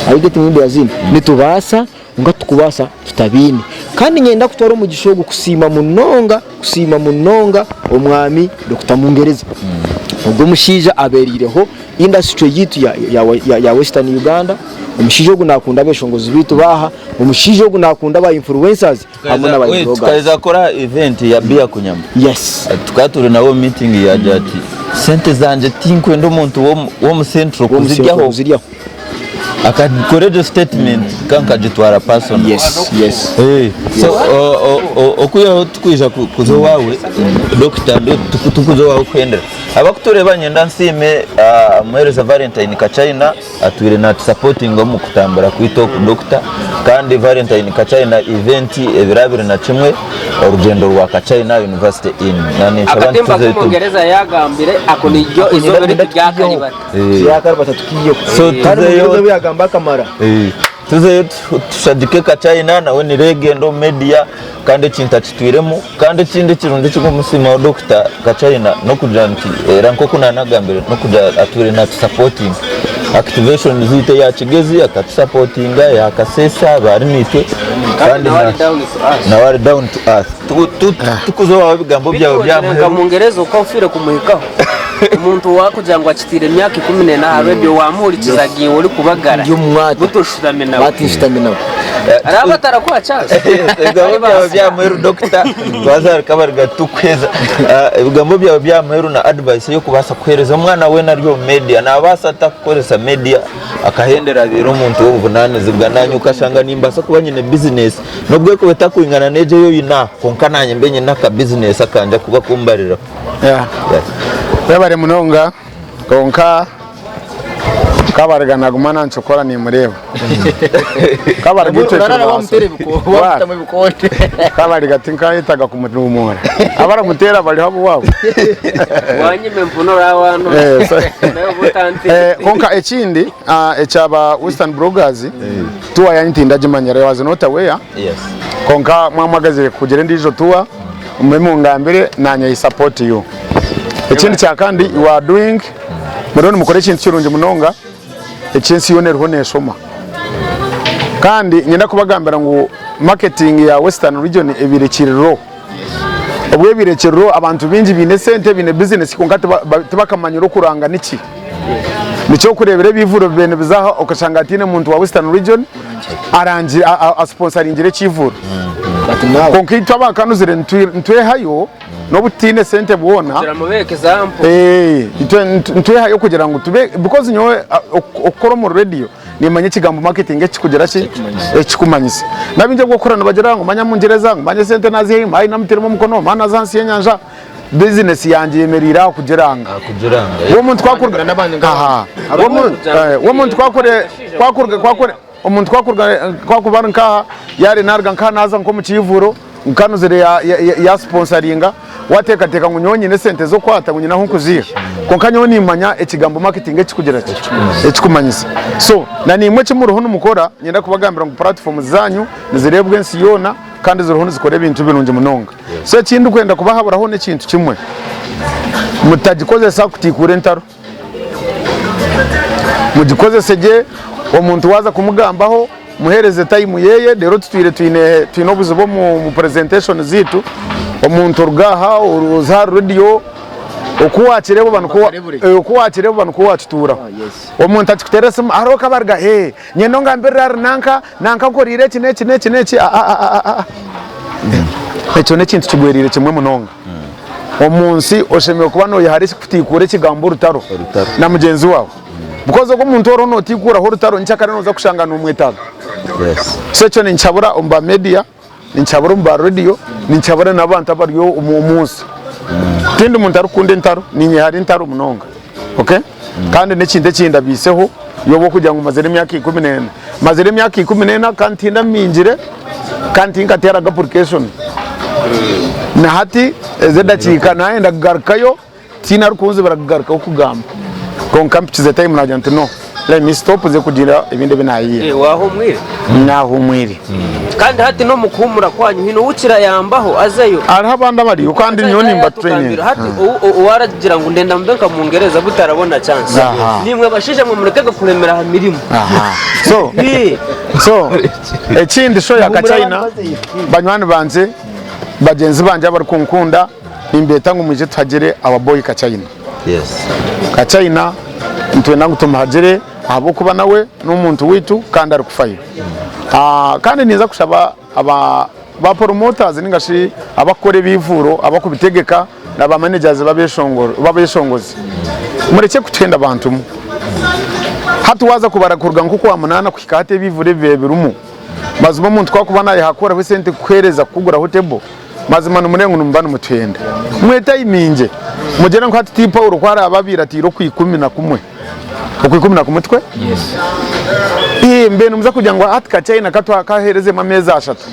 ayigete mu Brazil nitubasa ngo tukubasa tutabine kandi ngenda kutwara umugisho wo kusima munonga umwami Dr. Mungereza ubwo mushija aberireho industry yitu ya Western Uganda. Umushije wo nakunda abeshongozi bitu baha umushije wo nakunda ba influencers hamwe n'abayobozi tukaiza kora event ya bia kunyama. Yes, tukature nawo meeting ya jati sente zanje tinkwe ndo muntu wo mu central kuziryaho akakoreje statement kankagitwara personal. Yes. So okuya tukwija kuzo wawe Dr. tukuzo wawe kwendera abakutureba nyenda nsime muhereza Valentine Kachina atwire na supporting mu kutambara kwito ku Dr. kandi Valentine Kachina event ebirabire na kimwe urugendo rwa Kachina University in nani nshabandi tuze Kongereza yagambire akonijo izo biri byakaribata yakaribata tukiyo so tuzeyo byagamba kamara tuze tushadike Kachina nawe ni regendo media kandi kinta kitwiremo kandi kindi kirundi cyo musima wa Dr. Kachina no kujanti ranko kuna nagambire no kuja atwire na supporting activation zite ya kigezi akatupportinga ya kasesa bari mitwe kandi na wari down to earth tukuzo wabigambo byawe byamwe Mungereza uko ufire kumuhikaho umuntu wakujangwa kitire myaka 14 na radio wamurikizagiye uri kubagara butushitame nawe batishitame nawe arabatara kwa chaza ibigambo byamweru Dr. bazar kabarga tukweza ibigambo byawe byamweru na advice yo kubasa kwereza umwana we naryo media nabasa atakoresa media akahendera biro umuntu w'ubunane zibwananye ukashanga nimbasa kuba nyine business nubwo ko betakwingana neje yo yina konkananye mbenye naka business akanja kuba kumbarira Bebare munonga konka kabarga nagumana nchokora ni mureba kabarga icyo kabarga tinka yitaga kumutumura abara mutera bali habo wabo wanyime mpunora abantu konka ekindi echaba Western Bloggers tuwa yantinda jimanyere was not aware konka mwamagazire kugere ndijo tuwa umemungambire nanya support you ekindi cyakandi you are doing murone mukore ikintu kirungi munonga ekinsi yonerho neshoma kandi nyenda kubagambira ngo marketing ya Western region ebirekiriro obwe birekiriro abantu bingi bine sente bine business konkate bakamanyiro kuranga niki nicyo kurebere bivuro bene bizaha okashanga atine muntu wa Western region arangi a sponsoringire kivuro konkitwa bakanuzire ntwe hayo no butine sente buona ntwe hayo kugira ngo tube because nyowe okoro mu radio nimanye kigambo marketing ekikugera ki ekikumanyise nabinje gukorana bagira ngo manya mungereza ngo manye sente nazi hayi namutiremo mukono mana zansi yenyanja business yanje yemerira kugeranga uwo muntu twakurga aha uwo muntu twakore umuntu twakubana nka yari narga nka naza nko mu kivuro nkanuzire ya sponsoringa watekateka ngo nyonyine sente zo kwata ngo nyina nkukuziha konkanyo nimanya ekigambo marketing ekikugera ekikumanyisa so na nimwe kimuruho numukora nyenda kubagambira ngo platform zanyu nizirebwe nsi yona kandi ziruho zikore ibintu birunje munonga so kindi kwenda kubahaburaho n'ikintu kimwe mutagikoze sa kutikure ntaro mugikoze seje umuntu waza kumugambaho muhereze time yeye rero tutwire twine obuzibo mu presentation zitu umuntu rugaha uruza radio okuwakirebo banu kuwakitura umuntu atikuteresa aro kabarga nyeno ngambirira nanka korire kineki echo nekintu kigwerire kimwe munonga omunsi oshemewe kuba no yaharisi kutikure kigambo rutaro na mugenzi wawe bukoze ko muntu oro no tikura ho rutaro ncyakare noza kushanga numwetaga so cyo nchabura umba media nchabura umba radio nchabura nabantu abariyo umunsi tindi muntu arukunde ntaro ninye hari ntaro munonga okay kandi nekinde kinda biseho yobo kujya ngo mazere myaka 14 mazere myaka 14 kandi nda minjire kandi nkatera application na hati zedakika naenda kugarukayo tina rukunze baragaruka okugamba konkampize time najante no let me stop ze kugira ibinde binayiye wahumwire nahumwire kandi hati no mukumura kwanyu hino ukira yambaho azeyo ari abanda bari kandi nyoni mba training hati waragira ngo ndenda mbenka mungereza butarabona chance nimwe bashije mu muretega kuremera ha mirimo so ekindi show ya Kachina banywani banze bagenzi banje bari kunkunda imbeta ngo muje twagere ababoy Kachina Kachina ntwenda gutuma hagere abo kuba nawe n'umuntu witu kandi ari kufayo kandi niza kushaba ba promoters ningashi abakore bivuro abakubitegeka n'aba managers babeshongozi mureke kutenda abantu hatu waza kubarakurwa nkuko wa munana kwikate bivure birumu mazuma muntu twakubana yahakora wesente kwereza kugura hotebo mazima numurengo numbana mutwenda mweta iminje mugera nko hati Paulo kwara ababira tiro kwikumi ukwikumi na kumutwe mbe numuza kugira ngo atka China katwa kahereze mameza ashatu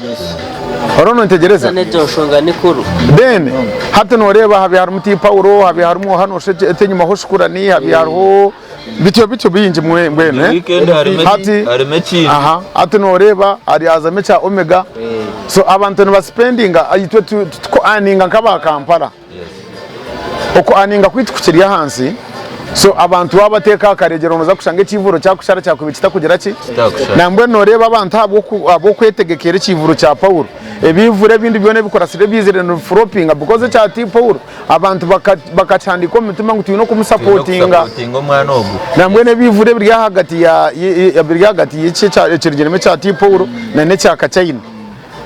orono ntegereza nejo shonga nikuru then hata noreba habi harumuti Paulo habi harumu hano shete nyuma hoshukurani habi haruho bityo binji mwene hati hati noreba ari azame cha Omega so abantu ba spending ayitwe tuko aninga nkaba Kampala uko aninga kwitukiriya hansi so abantu babateka karegero noza kushanga ikivuro cyakushara cyakubikita kugera ki nambwe noreba abantu abo kwetegekera ikivuro cya Paulo ebivure bindi byone bikora sire bizire no flopping because cya Paulo abantu bakacandika umutima ngo tuyino kumusupportinga nambwe ne bivure biri hagati ya y'iki cy'ikirigene cya Paulo nane cya Kachina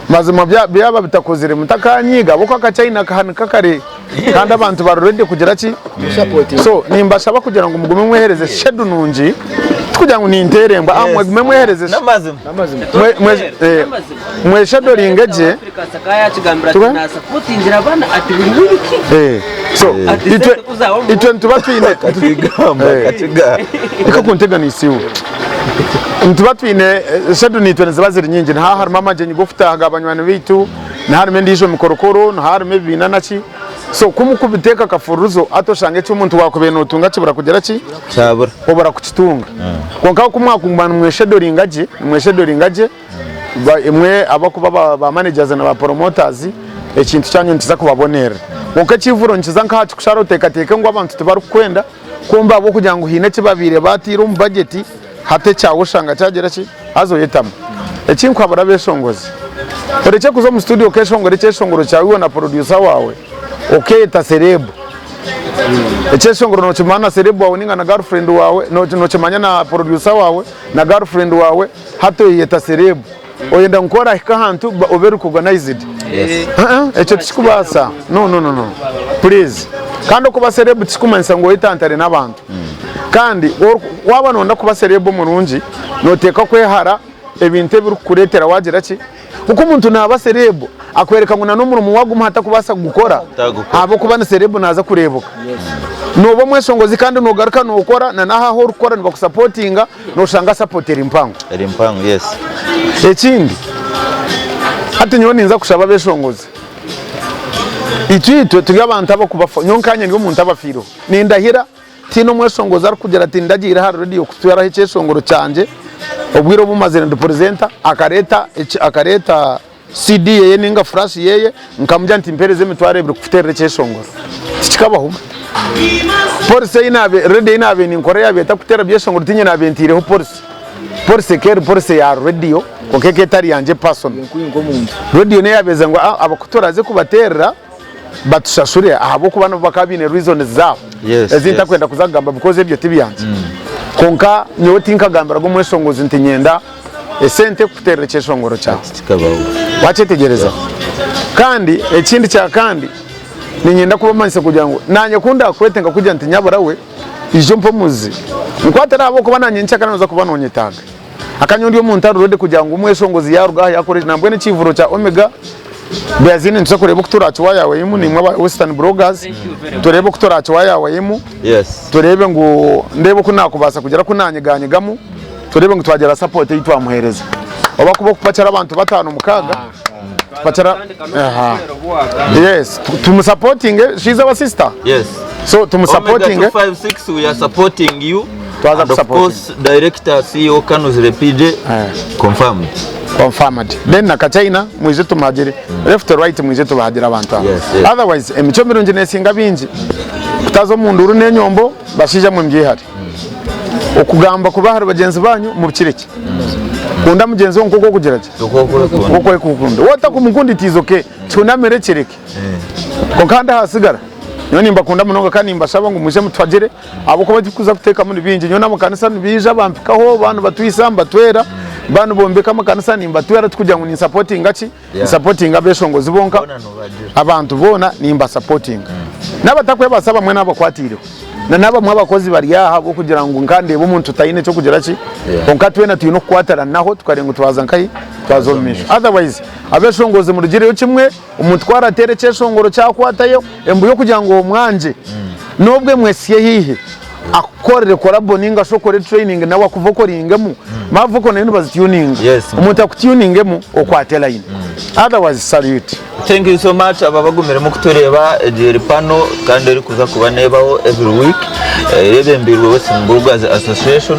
mazima byaba bitakozere mutakanyiga boko Kachina kahanika kare kandi abantu barorede kugira ki so nimbashaba kugira ngo mugume mwehereze shedu nunji kugira ngo ninteremba amwe gume mwehereze namazima mwe shedu ringeje so itwe ntubatwine kaciga ikakuntega nisiwe ntubatwine shedu nitwe zibazira nyingi nta harimo amajenyi gufita hagabanywana bitu na harimo ndisho mikorokoro na harimo binanachi so kumukubiteka kafuruzo atoshange cy'umuntu wakubena utunga kibura kugera ki cyabura obara kukitunga konka kumwakumbana mweshedoringaje imwe abakuba ba managers na ba promoters ekintu cyanyu ntiza kubabonera konka kivuro nkiza nka kushara utekateke ngo abantu tubaru kwenda kumba abo kugira ngo hine kibabire batira mu budget hate cyawo shanga cyagera ki azoyetama ekintu kwabara beshongozi ureke kuzo mu studio keshongore cyeshongoro cyawe na producer wawe ta cerebro echeshongoro no chimana cerebro wawe ninga na girlfriend wawe no chimanya na producer wawe na girlfriend wawe hato yeta cerebro oyenda nkora hikahantu over organized echo tsikubasa no please kandi kuba cerebro tsikumanisa ngo itantare nabantu kandi wabana onda kuba cerebro murunji noteka kwehara ebinte biri kuretera wagira ki kuko umuntu naba cerebro akwereka ngo nanumuntu waguma hata kubasa gukora abo kubana cerebro naza kurebuka nobo mwesongozi kandi nogaruka nokora na naha ho rukora ngo supportinga no shanga supportera impango yes ekindi hati nyoni nza kushaba beshongozi itwito turi abantu abo kubafa nyonkanye ngo umuntu abafiro nindahira tino mwesongozi ari kugera ati ndagira ha radio kutwara hekeshongoro cyanje obwiro bumaze ndo presenter akareta CD yeye ninga flash yeye nkamujya ntimpereze mitware biri kufutere cyeshongoro kikabaho police inabe radio inabe ni nkore yabe takutera byeshongoro tinye nabentireho police police ya radio kokeke tari yanje person radio ne yabeza ngo abakutoraze kubaterera batushashure ahabo kubana bakabine reason zabo ezinta kwenda kuzagamba because ebyo tibyanze konka nyoti nkagambira go mwesongozi ntinyenda esente kuterera cyeshongoro cyawe wachetegereza kandi ekindi cya kandi ninyenda kuba manise kugira ngo nanye kunda kwetenga kujya ntinyabura we ijo mpomuzi nkwatera abo kuba nanye nchaka naza kuba nonyetaga akanyundi omuntu arode kugira ngo umwesongozi yaruga yakoresha nambwe ne kivuro cya Omega Beazine ntuza kureba kutura cyo yawe yimu ni mwa Western Bloggers turebe kutura cyo yawe yimu turebe ngo ndebe ko nakubasa kugira ko nanyeganyegamu turebe ngo twagera support yitwa muhereza oba kuba kupacara abantu batanu mukaga pacara yes tumusupporting she's our sister so tumusupporting Omega 256 we are supporting you and of course director CEO Kanuzi Repide confirmed then na Kachina mwize tumagire left right mwize tubagira abantu otherwise emico mirungi nesinga bingi kutazo munduru nenyombo bashija mu mbyihari okugamba kubahari bagenzi banyu mu bikireke kunda mugenzi wonko ko kugira ki uko kukunda wata kumukundi tizoke tunamere kireke ko kanda hasigara nyoni mbakunda munonga kandi mbashaba ngo muje mutwagere abo ko batikuza guteka muri bingi nyona mu kanisa bija bampikaho bantu batwisamba twera bantu bombeka mu kanisa nimba twera tukujya ngo ni supporting gachi supporting abeshongozi bonka abantu bona nimba supporting nabatakwe basaba mwe nabo kwatiriwe na naba mwabakozi bari yaha bwo kugira ngo ngande bo muntu tayine cyo kugira ki konka twena tuyino kwatara naho tukarenga tubaza nkai twazomisha otherwise abeshongoze mu rugire kimwe umutwara atereke shongoro cyakwatayo embu yo kugira ngo mwanje nobwe mwesiye hihe akorere koraboninga shokore training nawe akuvokoringemu mavuko na bazi tuning umuntu akutuningemu okwatela ine otherwise salute. Thank you so much ababagumira mu kutureba ejeri pano kandi ari kuza kubanebaho every week rebembirwe Westenburg as association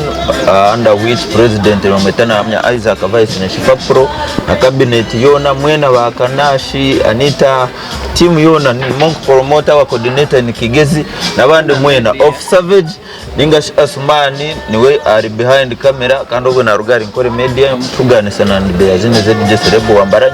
under which president Rometana Amya Isaac Vice na Shifa Pro na cabinet yona mwena wa Kanashi Anita team yona ni monk promoter wa coordinator ni Kigezi na bande mwena of Savage Ningash Asmani niwe ari behind camera kandi ubwo na rugari nkore media mtuganisa na ndebe yazine zedi Serebo wambara